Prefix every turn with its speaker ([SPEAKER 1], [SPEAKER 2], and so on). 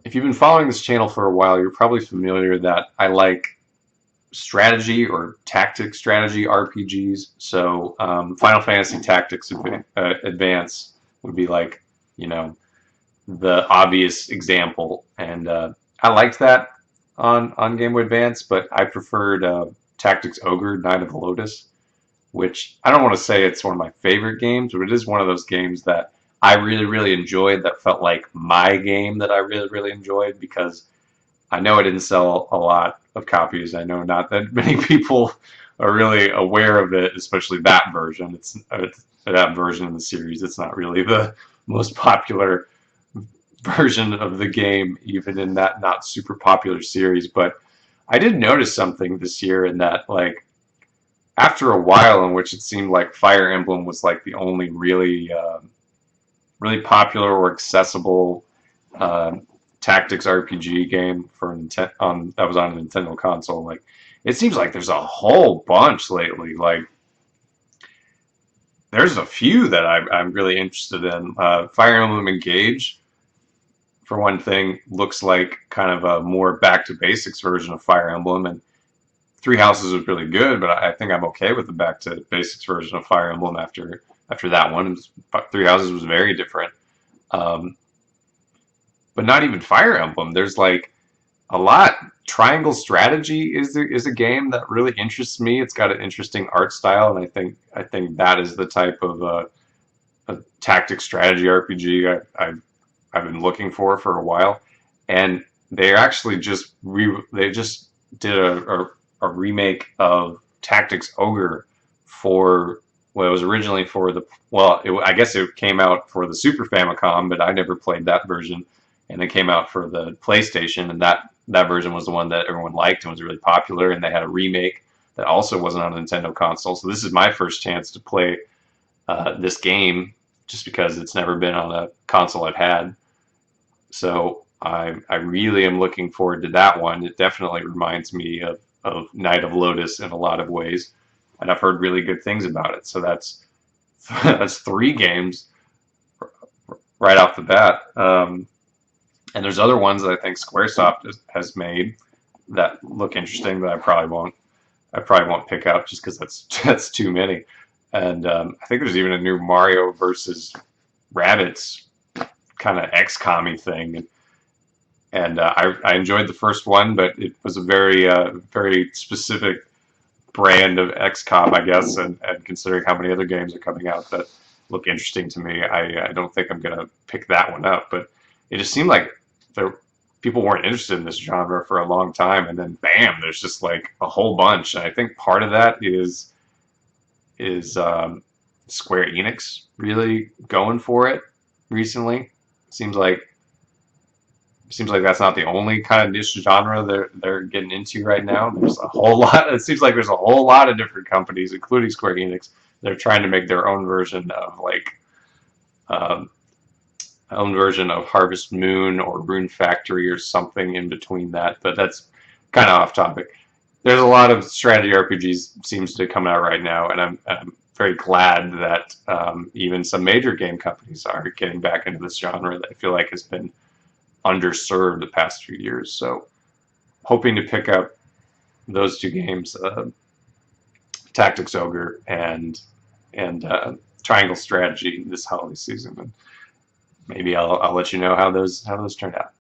[SPEAKER 1] if you've been following this channel for a while, you're probably familiar that I like strategy or tactic strategy RPGs. So Final Fantasy Tactics Advance would be like, you know, the obvious example, and I liked that on Game Boy Advance, but I preferred Tactics Ogre: Knight of the Lotus, which I don't want to say it's one of my favorite games, but it is one of those games that I really, really enjoyed. That felt like my game that I really, really enjoyed because I know it didn't sell a lot of copies. I know not that many people are really aware of it, especially that version. It's that version of the series. It's not really the most popular version of the game, even in that not super popular series. But I did notice something this year in that, like, after a while in which it seemed like Fire Emblem was like the only really popular or accessible uh, tactics RPG game for that was on a Nintendo console. Like, it seems like there's a whole bunch lately. Like, there's a few that I'm really interested in. Fire Emblem Engage, for one thing, looks like kind of a more back to basics version of Fire Emblem, and Three Houses was really good, but I think I'm okay with the back to basics version of Fire Emblem after that one. Three Houses was very different. Um, but not even Fire Emblem. There's like a lot. Triangle Strategy is a game that really interests me. It's got an interesting art style, and I think that is the type of a tactic strategy RPG I've been looking for a while. And they actually they just did a remake of Tactics Ogre for well, it was originally for I guess it came out for the Super Famicom, but I never played that version, and it came out for the PlayStation, and that version was the one that everyone liked and was really popular, and they had a remake that also wasn't on a Nintendo console. So this is my first chance to play this game, just because it's never been on a console I've had. So I really am looking forward to that one. It definitely reminds me of Knight of Lotus in a lot of ways, and I've heard really good things about it. So that's three games right off the bat. And there's other ones that I think SquareSoft has made that look interesting that I probably won't pick up just because that's too many. And I think there's even a new Mario versus Rabbids kind of XCOM-y thing. And I enjoyed the first one, but it was a very specific brand of XCOM, I guess. And considering how many other games are coming out that look interesting to me, I don't think I'm gonna pick that one up. But it just seemed like there people weren't interested in this genre for a long time, and then bam, there's just like a whole bunch. And I think part of that is Square Enix really going for it recently. Seems like seems like that's not the only kind of niche genre they're getting into right now. There's a whole lot. It seems like there's a whole lot of different companies, including Square Enix. They're trying to make their um, own version of Harvest Moon or Rune Factory or something in between that. But that's kind of off topic. There's a lot of strategy RPGs seems to come out right now, and I'm very glad that even some major game companies are getting back into this genre that I feel like has been underserved the past few years. So hoping to pick up those two games, Tactics Ogre and Triangle Strategy this holiday season, and maybe I'll let you know how those turn out.